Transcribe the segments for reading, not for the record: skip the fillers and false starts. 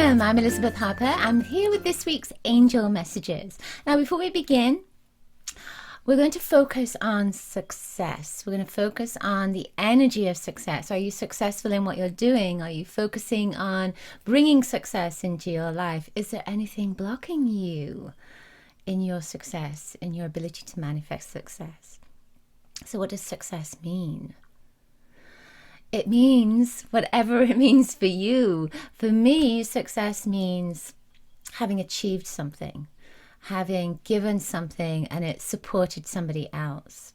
Welcome, I'm Elizabeth Harper. I'm here with this week's angel messages. Now, before we begin, we're going to focus on success. We're going to focus on the energy of success. Are you successful in what you're doing? Are you focusing on bringing success into your life? Is there anything blocking you in your success, in your ability to manifest success? So what does success mean? It means whatever it means for you. For me, success means having achieved something, having given something, and it supported somebody else.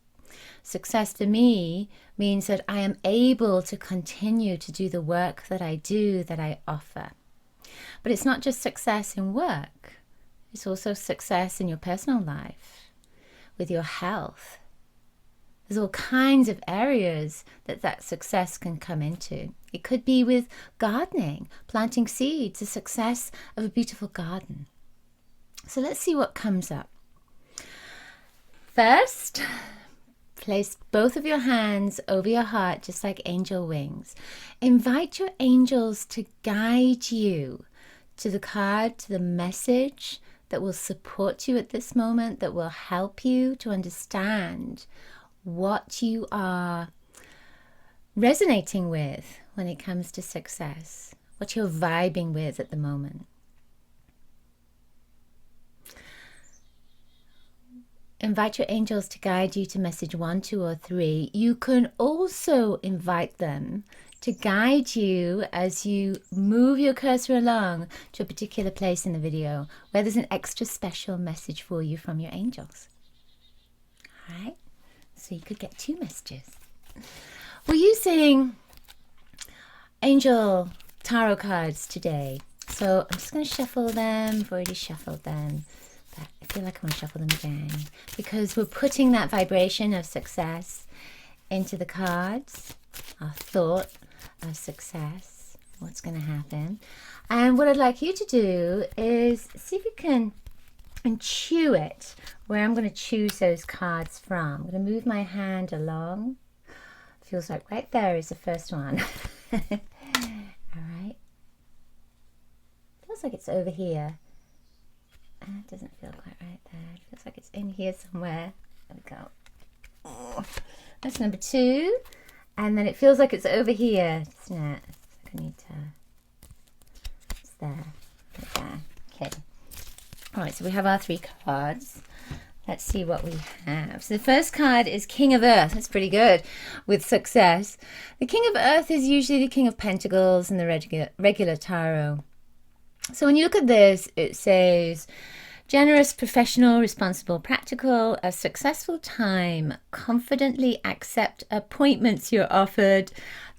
Success for me means that I am able to continue to do the work that I do, that I offer. But it's not just success in work. It's also success in your personal life, with your health. There's all kinds of areas that success can come into. It could be with gardening, planting seeds, the success of a beautiful garden. So let's see what comes up. First, place both of your hands over your heart, just like angel wings. Invite your angels to guide you to the card, to the message that will support you at this moment, that will help you to understand what you are resonating with when it comes to success, what you're vibing with at the moment. Invite your angels to guide you to message 1, 2, or 3. You can also invite them to guide you as you move your cursor along to a particular place in the video where there's an extra special message for you from your angels. All right? So you could get 2 messages. We're using angel tarot cards today. So I'm just going to shuffle them. I've already shuffled them. But I feel like I want to shuffle them again. Because we're putting that vibration of success into the cards. Our thought of success. What's going to happen. And what I'd like you to do is see if you can intuit where I'm going to choose those cards from. I'm going to move my hand along. Feels like right there is the first one. All right. Feels like it's over here. It doesn't feel quite right there. It feels like it's in here somewhere. There we go. Oh, that's number 2. And then it feels like it's over here, doesn't it? I need to... It's there. Right there. Okay. All right, so we have our 3 cards. Let's see what we have. So the first card is King of Earth. That's pretty good with success. The King of Earth is usually the King of Pentacles in the regular tarot. So when you look at this, it says generous, professional, responsible, practical, a successful time, confidently accept appointments you're offered.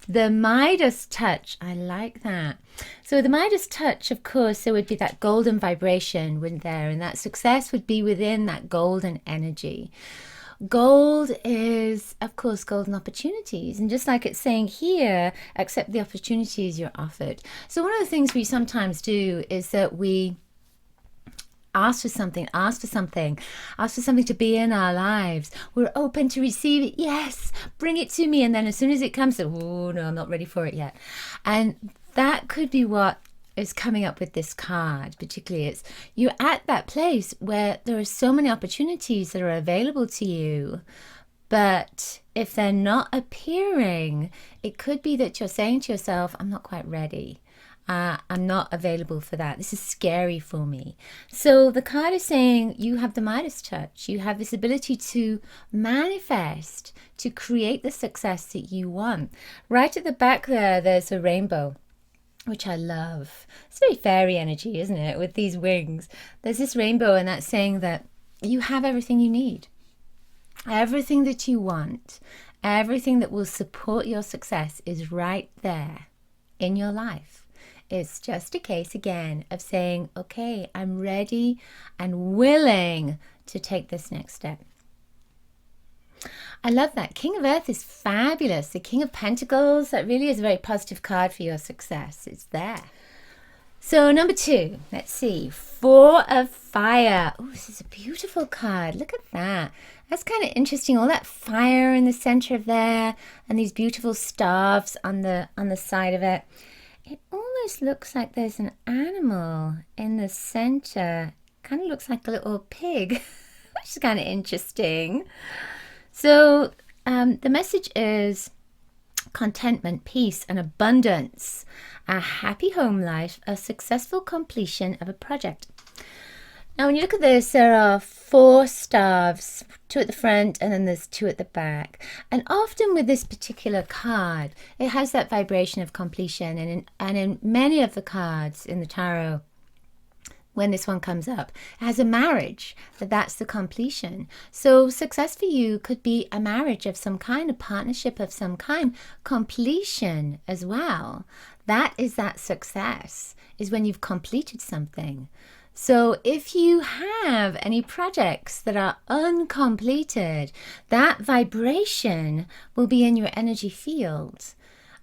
The Midas touch, I like that. So the Midas touch, of course, there would be that golden vibration wouldn't there, and that success would be within that golden energy. Gold is, of course, golden opportunities. And just like it's saying here, accept the opportunities you're offered. So one of the things we sometimes do is that we ask for something to be in our lives. We're open to receive it. Yes, bring it to me. And then as soon as it comes, oh no, I'm not ready for it yet. And that could be what is coming up with this card. Particularly, it's you're at that place where there are so many opportunities that are available to you, but if they're not appearing, it could be that you're saying to yourself, I'm not quite ready. I'm not available for that. This is scary for me. So the card is saying you have the Midas touch. You have this ability to manifest, to create the success that you want. Right at the back there, there's a rainbow, which I love. It's very fairy energy, isn't it? With these wings. There's this rainbow, and that's saying that you have everything you need. Everything that you want, everything that will support your success is right there in your life. It's just a case, again, of saying, okay, I'm ready and willing to take this next step. I love that. King of Earth is fabulous. The King of Pentacles, that really is a very positive card for your success. It's there. So number 2, let's see. 4 of Fire. Oh, this is a beautiful card. Look at that. That's kind of interesting. All that fire in the center of there and these beautiful staves on the side of it. It almost almost looks like there's an animal in the center. Kind of looks like a little pig, which is kind of interesting. So the message is contentment, peace, and abundance, a happy home life, a successful completion of a project. Now, when you look at this, there are 4 staves, 2 at the front and then there's 2 at the back. And often with this particular card, it has that vibration of completion. And in many of the cards in the tarot, when this one comes up, it has a marriage, that's the completion. So success for you could be a marriage of some kind, a partnership of some kind, completion as well. That is that success, is when you've completed something. So if you have any projects that are uncompleted, that vibration will be in your energy field.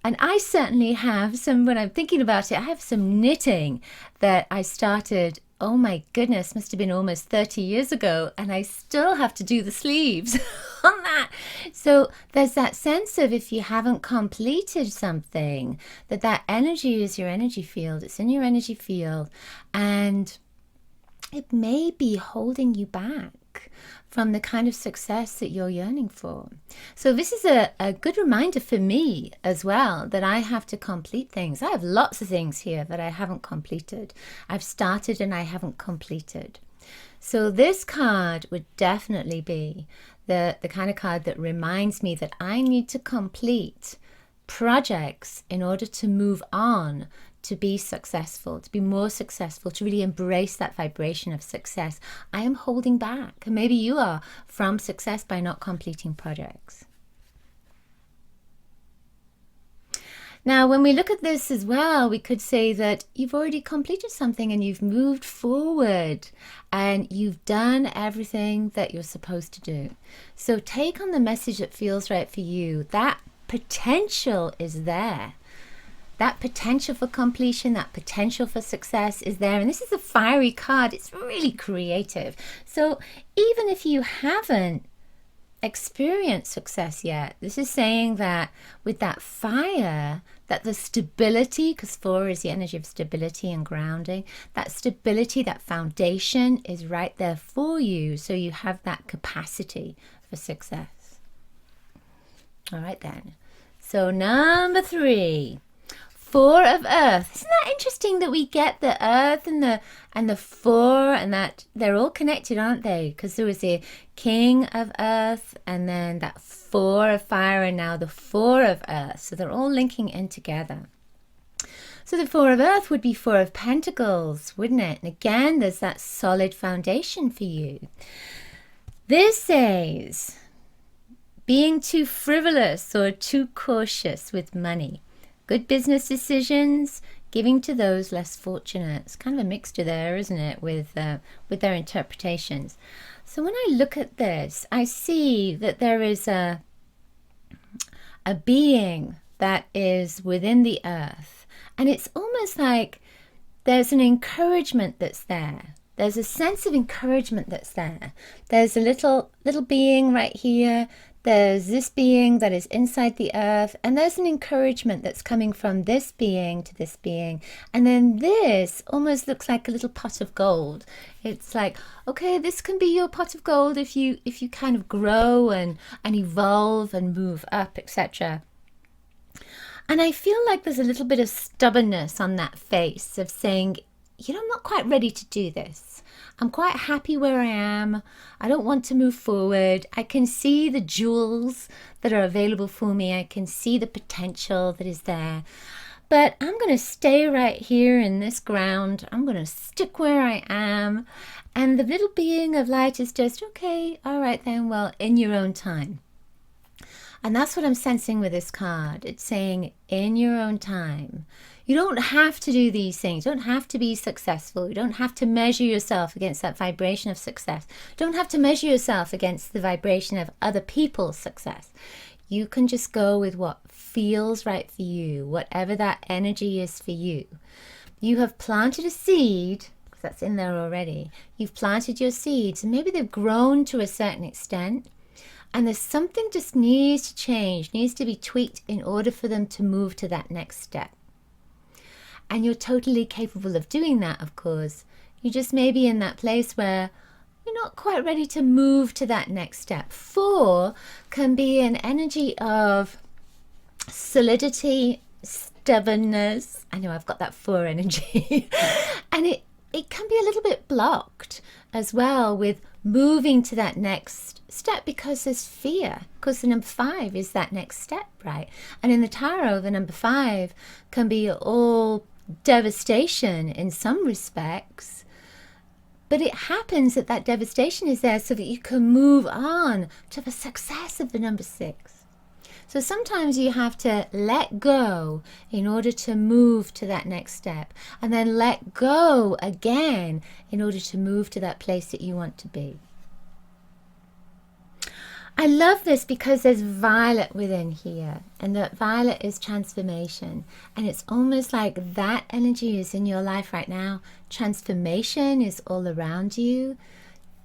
And I certainly have some, when I'm thinking about it, I have some knitting that I started, oh my goodness, must have been almost 30 years ago, and I still have to do the sleeves on that. So there's that sense of, if you haven't completed something, that energy is your energy field. It's in your energy field, and it may be holding you back from the kind of success that you're yearning for. So this is a good reminder for me as well, that I have to complete things. I have lots of things here that I haven't completed. I've started and I haven't completed. So this card would definitely be the kind of card that reminds me that I need to complete projects in order to move on, to be successful, to be more successful, to really embrace that vibration of success. I am holding back, and maybe you are, from success by not completing projects. Now, when we look at this as well, we could say that you've already completed something and you've moved forward and you've done everything that you're supposed to do. So take on the message that feels right for you. That potential is there. That potential for completion, that potential for success is there. And this is a fiery card. It's really creative. So even if you haven't experienced success yet, this is saying that with that fire, that the stability, because 4 is the energy of stability and grounding, that stability, that foundation is right there for you. So you have that capacity for success. All right then. So number 3. 4 of Earth. Isn't that interesting that we get the Earth and the 4, and that they're all connected, aren't they? Because there was the King of Earth and then that 4 of Fire and now the 4 of Earth. So they're all linking in together. So the 4 of Earth would be 4 of Pentacles, wouldn't it? And again, there's that solid foundation for you. This says being too frivolous or too cautious with money. Good business decisions, giving to those less fortunate. It's kind of a mixture there, isn't it, with their interpretations. So when I look at this, I see that there is a being that is within the earth. And it's almost like there's an encouragement that's there. There's a sense of encouragement that's there. There's a little being right here. There's this being that is inside the earth, and there's an encouragement that's coming from this being to this being. And then this almost looks like a little pot of gold. It's like, okay, this can be your pot of gold if you kind of grow and evolve and move up, etc. And I feel like there's a little bit of stubbornness on that face of saying, I'm not quite ready to do this. I'm quite happy where I am. I don't want to move forward. I can see the jewels that are available for me. I can see the potential that is there. But I'm going to stay right here in this ground. I'm going to stick where I am. And the little being of light is just, okay, all right then, well, in your own time. And that's what I'm sensing with this card. It's saying, in your own time. You don't have to do these things. You don't have to be successful. You don't have to measure yourself against that vibration of success. You don't have to measure yourself against the vibration of other people's success. You can just go with what feels right for you, whatever that energy is for you. You have planted a seed, because that's in there already. You've planted your seeds, and maybe they've grown to a certain extent. And there's something just needs to change, needs to be tweaked in order for them to move to that next step. And you're totally capable of doing that, of course. You just may be in that place where you're not quite ready to move to that next step. 4 can be an energy of solidity, stubbornness. I know I've got that 4 energy. And it can be a little bit blocked as well with moving to that next step because there's fear. Because the number 5 is that next step, right? And in the tarot, the number 5 can be all devastation in some respects. But it happens that that devastation is there so that you can move on to the success of the number 6. So sometimes you have to let go in order to move to that next step, and then let go again in order to move to that place that you want to be. I love this because there's violet within here, and that violet is transformation, and it's almost like that energy is in your life right now. Transformation is all around you.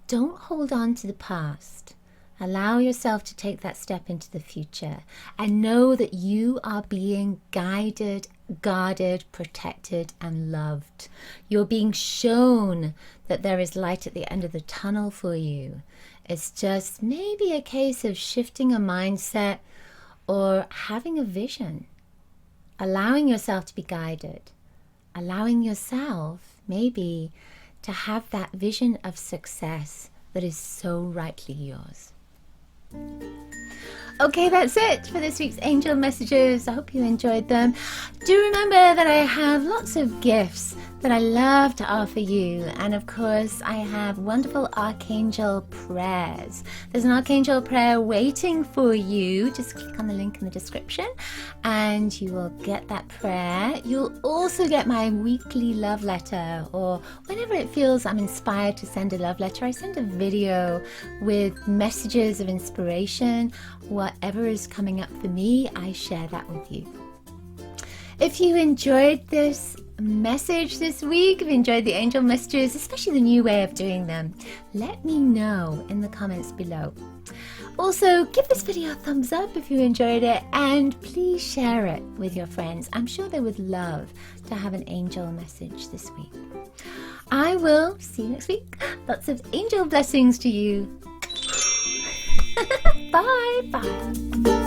Don't hold on to the past. Allow yourself to take that step into the future and know that you are being guided, guarded, protected, and loved. You're being shown that there is light at the end of the tunnel for you. It's just maybe a case of shifting a mindset or having a vision, allowing yourself to be guided, allowing yourself maybe to have that vision of success that is so rightly yours. Okay, that's it for this week's angel messages. I hope you enjoyed them. Do remember that I have lots of gifts that I love to offer you, and of course I have wonderful Archangel prayers. There's an Archangel prayer waiting for you. Just click on the link in the description and you will get that prayer. You'll also get my weekly love letter, or whenever it feels I'm inspired to send a love letter, I send a video with messages of inspiration. Whatever is coming up for me, I share that with you. If you enjoyed this message this week, if you enjoyed the angel messages, especially the new way of doing them, let me know in the comments below. Also, give this video a thumbs up if you enjoyed it, and please share it with your friends. I'm sure they would love to have an angel message this week. I will see you next week. Lots of angel blessings to you. Bye.